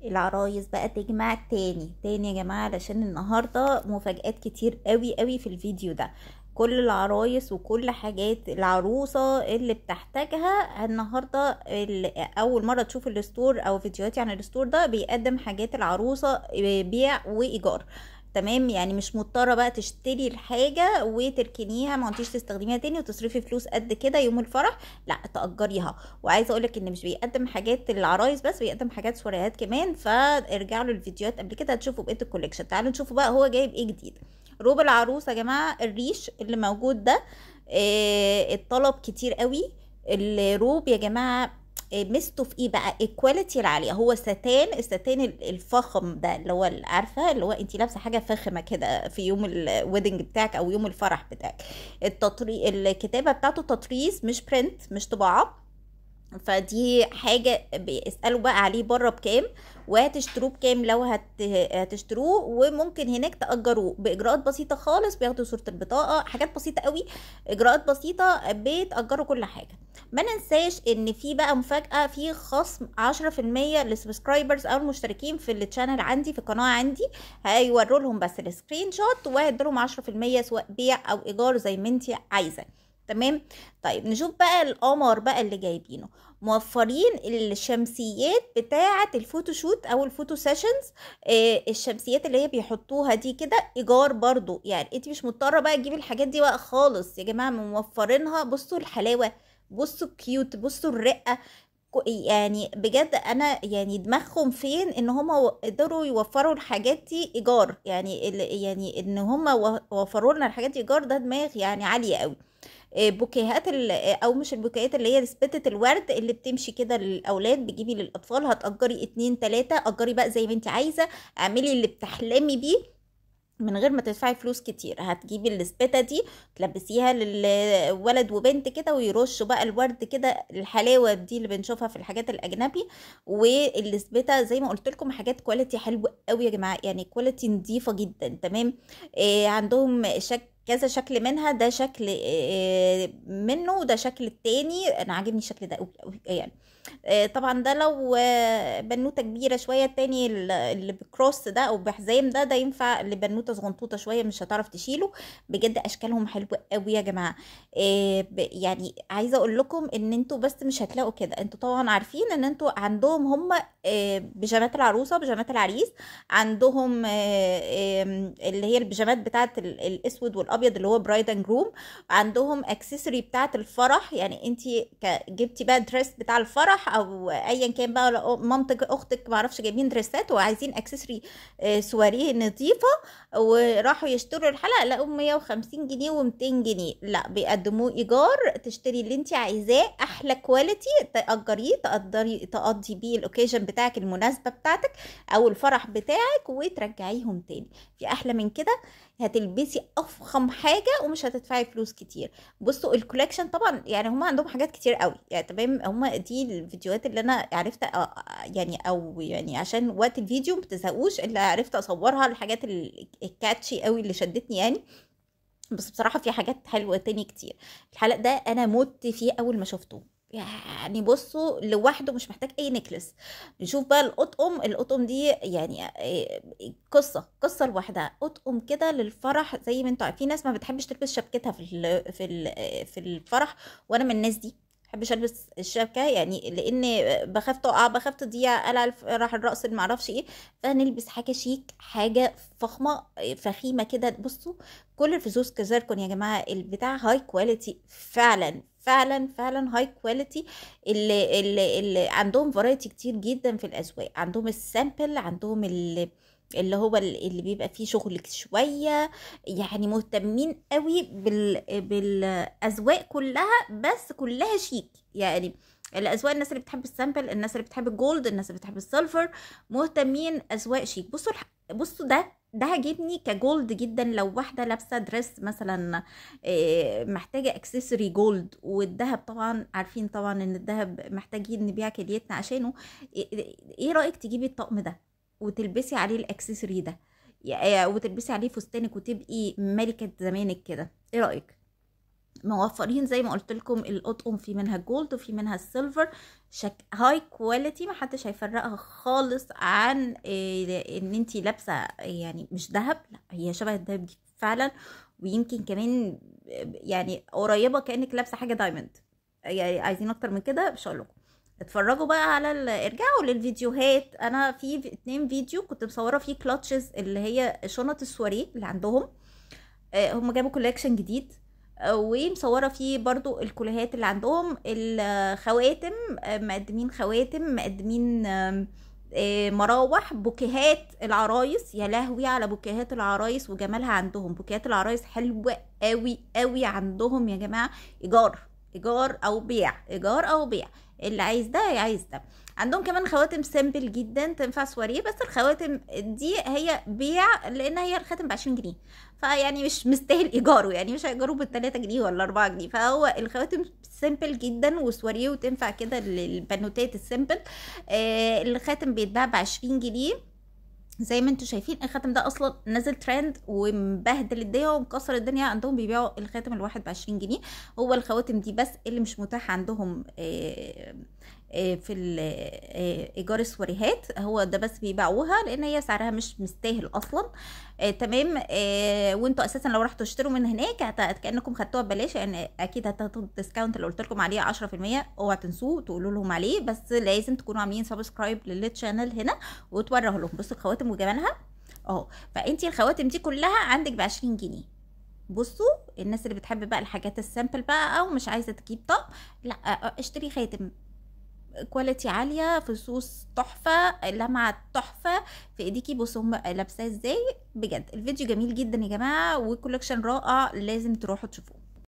العرايس بقى تجمع تاني تاني يا جماعة، علشان النهاردة مفاجآت كتير قوي قوي في الفيديو ده. كل العرايس وكل حاجات العروسة اللي بتحتاجها النهاردة. أول مرة تشوف الستور أو فيديوهاتي عن الستور ده، بيقدم حاجات العروسة بيع وإيجار. تمام، يعني مش مضطرة بقى تشتري الحاجة وتركنيها ما انتيش تستخدميها تاني وتصرفي فلوس قد كده يوم الفرح، لا تأجريها. وعايزه اقولك ان مش بيقدم حاجات العرايس بس، بيقدم حاجات سوريات كمان، فارجعوا للفيديوهات قبل كده هتشوفوا بقيه الكوليكشن. تعالوا نشوفوا بقى هو جايب ايه جديد. روب العروسه يا جماعه، الريش اللي موجود ده الطلب كتير قوي. الروب يا جماعه ميزته في ايه بقى؟ الكواليتي العاليه. هو الستان الفخم ده، اللي هو عارفه اللي هو انت لابسه حاجه فخمه كده في يوم الويدنج بتاعك او يوم الفرح بتاعك. الكتابه بتاعته تطريز مش برنت، مش طباعه. فدي حاجة بيسألوا بقى عليه بره بكام وهتشتروه بكام لو هتشتروه، وممكن هناك تأجروه بإجراءات بسيطة خالص. بياخدوا صورة البطاقة، حاجات بسيطة قوي، إجراءات بسيطة، بتأجروا كل حاجة. ما ننساش ان في بقى مفاجأة، في خصم 10% للسبسكرايبرز او المشتركين في التشانل عندي في القناة عندي. هيوروا لهم بس السكرين شوت وهيدولهم 10% سواء بيع او ايجار زي ما انت عايزة. تمام. طيب نشوف بقى القمر بقى اللي جايبينه. موفرين الشمسيات بتاعة الفوتوشوت او الفوتو سيشنز. الشمسيات اللي هي بيحطوها دي كده ايجار برضو، يعني انت مش مضطرة بقى تجيبي الحاجات دي بقى خالص يا جماعة، موفرينها. بصوا الحلاوة، بصوا الكيوت، بصوا الرقة. يعني بجد انا يعني دماغهم فين ان هم قدروا يوفروا الحاجات دي ايجار، يعني يعني ان هم وفروا لنا الحاجات دي ايجار، ده دماغ يعني عالية قوي. بوكيهات او مش البوكيهات اللي هي سبتة الورد اللي بتمشي كده للاولاد، بتجيبي للاطفال، هتأجري 2 3، أجري بقى زي ما انت عايزة، اعملي اللي بتحلمي بيه من غير ما تدفعي فلوس كتير. هتجيبي السبتة دي تلبسيها للولد وبنت كده ويرشوا بقى الورد كده، الحلاوة دي اللي بنشوفها في الحاجات الأجنبي. والسبتة زي ما قلت لكم حاجات كواليتي حلوة قوي يا جماعة، يعني كواليتي نظيفة جدا. تمام. عندهم كذا شكل منها، ده شكل منه، وده شكل التاني. انا عاجبني الشكل ده قوي يعني. طبعا ده لو بنوته كبيره شويه، التاني اللي بكروس ده او بحزام ده ينفع لبنوته صغنطوطه شويه مش هتعرف تشيله. بجد اشكالهم حلوه قوي يا جماعه. يعني عايزه اقول لكم ان انتوا بس مش هتلاقوا كده، انتوا طبعا عارفين ان انتوا عندهم هم بيجامات العروسه، بيجامات العريس. عندهم اللي هي البيجامات بتاعت الاسود والابيض اللي هو برايد اند جروم. عندهم اكسسوري بتاعت الفرح، يعني انت جبتي بقى دريس بتاع الفرح او ايا كان بقى، مامتك اختك معرفش جايبين دريسات وعايزين اكسسوري سواريه نظيفه، وراحوا يشتروا الحلقه لقوا 150 جنيه و200 جنيه. لا، بيقدموه ايجار، تشتري اللي انت عايزاه احلى كواليتي، تأجريه تقضي بيه الاوكيجن بتاعك، المناسبه بتاعتك او الفرح بتاعك، وترجعيهم تاني. في احلى من كده؟ هتلبسي افخم حاجه ومش هتدفعي فلوس كتير. بصوا الكولكشن طبعا، يعني هم عندهم حاجات كتير قوي يعني. تمام، هم دي الفيديوهات اللي انا عرفت يعني او يعني عشان وقت الفيديو متزهقوش، اللي عرفت اصورها الحاجات الكاتشي قوي اللي شدتني يعني. بس بصراحة في حاجات حلوة تاني كتير. الحلقة ده انا مت فيه اول ما شفته، يعني بصوا لوحده مش محتاج اي نكلس. نشوف بقى القطقم. القطقم دي يعني قصة لوحدها. قطقم كده للفرح، زي ما انتوا عارفين، في ناس ما بتحبش تلبس شبكتها في الفرح، وانا من الناس دي بحبش البس الشبكه، يعني لان بخاف تقع، بخاف تضيع، قلع راح الرقص اللي معرفش ايه. فنلبس حاجه شيك، حاجه فخمه فخيمه كده. بصوا كل الفلوس كزيركون يا جماعه، البتاع هاي كواليتي فعلا فعلا فعلا هاي كواليتي. اللي عندهم فرايتي كتير جدا في الاسواق. عندهم السامبل، عندهم اللي هو اللي بيبقى فيه شغل شويه، يعني مهتمين قوي بالاذواق كلها، بس كلها شيك يعني. الاذواق، الناس اللي بتحب السامبل، الناس اللي بتحب الجولد، الناس اللي بتحب السيلفر، مهتمين اذواق شيك. بصوا ده عجبني كجولد جدا. لو واحده لابسه دريس مثلا محتاجه اكسسوري جولد، والذهب طبعا عارفين طبعا ان الذهب محتاجين نبيع كليتنا عشانه. ايه رايك تجيبي الطقم ده وتلبسي عليه الاكسسوري ده، وتلبسي عليه فستانك وتبقي ملكه زمانك كده؟ ايه رايك؟ موفرين زي ما قلت لكم القطقم، في منها الجولد وفي منها السيلفر، هاي كواليتي، محدش هيفرقها خالص عن ان انتي لابسه يعني مش ذهب، لا هي شبه الذهب فعلا، ويمكن كمان يعني قريبه كانك لابسه حاجه دايموند. يعني عايزين اكتر من كده مش هقول لكم. اتفرجوا بقى على ارجعوا للفيديوهات. انا في 2 فيديو كنت مصوره فيه كلاتشز اللي هي شنط السواريه اللي عندهم. هم جابوا كوليكشن جديد، ومصوره فيه برضو الكوليهات اللي عندهم، الخواتم، مقدمين خواتم، مقدمين مراوح، بوكيهات العرايس. يا لهوي على بوكيهات العرايس وجمالها عندهم. بوكيهات العرايس حلوه قوي قوي عندهم يا جماعه. ايجار او بيع، ايجار او بيع، اللي عايز ده عايز ده. عندهم كمان خواتم سيمبل جدا تنفع سواريه، بس الخواتم دي هي بيع لان هي الخاتم ب20 جنيه، فيعني مش مستاهل ايجاره، يعني مش هيجاروه ب3 جنيه ولا 4 جنيه. فهو الخواتم سيمبل جدا وسواريه وتنفع كده للبنوتات السيمبل. الخاتم بيتباع ب20 جنيه زي ما انتوا شايفين. الخاتم ده اصلا نازل ترند ومبهدل الدنيا ومكسر الدنيا. عندهم بيبيعوا الخاتم الواحد ب20 جنيه. هو الخواتم دي بس اللي مش متاح عندهم في ايجار السواريهات، هو ده بس بيبيعوها لان هي سعرها مش مستاهل اصلا. تمام. وانتوا اساسا لو رحتوا تشتروا من هناك كانكم خدتوها ببلاش، يعني اكيد هتاخدوا الديسكاونت اللي قلت لكم عليه 10%. اوعوا تنسوه تقولوا لهم عليه، بس لازم تكونوا عاملين سبسكرايب للتشانل هنا وتوروه لهم. بصوا الخواتم وجمالها اهو. فانتي الخواتم دي كلها عندك ب20 جنيه. بصوا الناس اللي بتحب بقى الحاجات السامبل بقى او مش عايزه تجيب طقم، لا اشتري خاتم كواليتي عاليه، فصوص تحفه، لمعه تحفه في ايديكي. بصوا هم لابساه ازاي. بجد الفيديو جميل جدا يا جماعه، وكولكشن رائع، لازم تروحوا تشوفوه.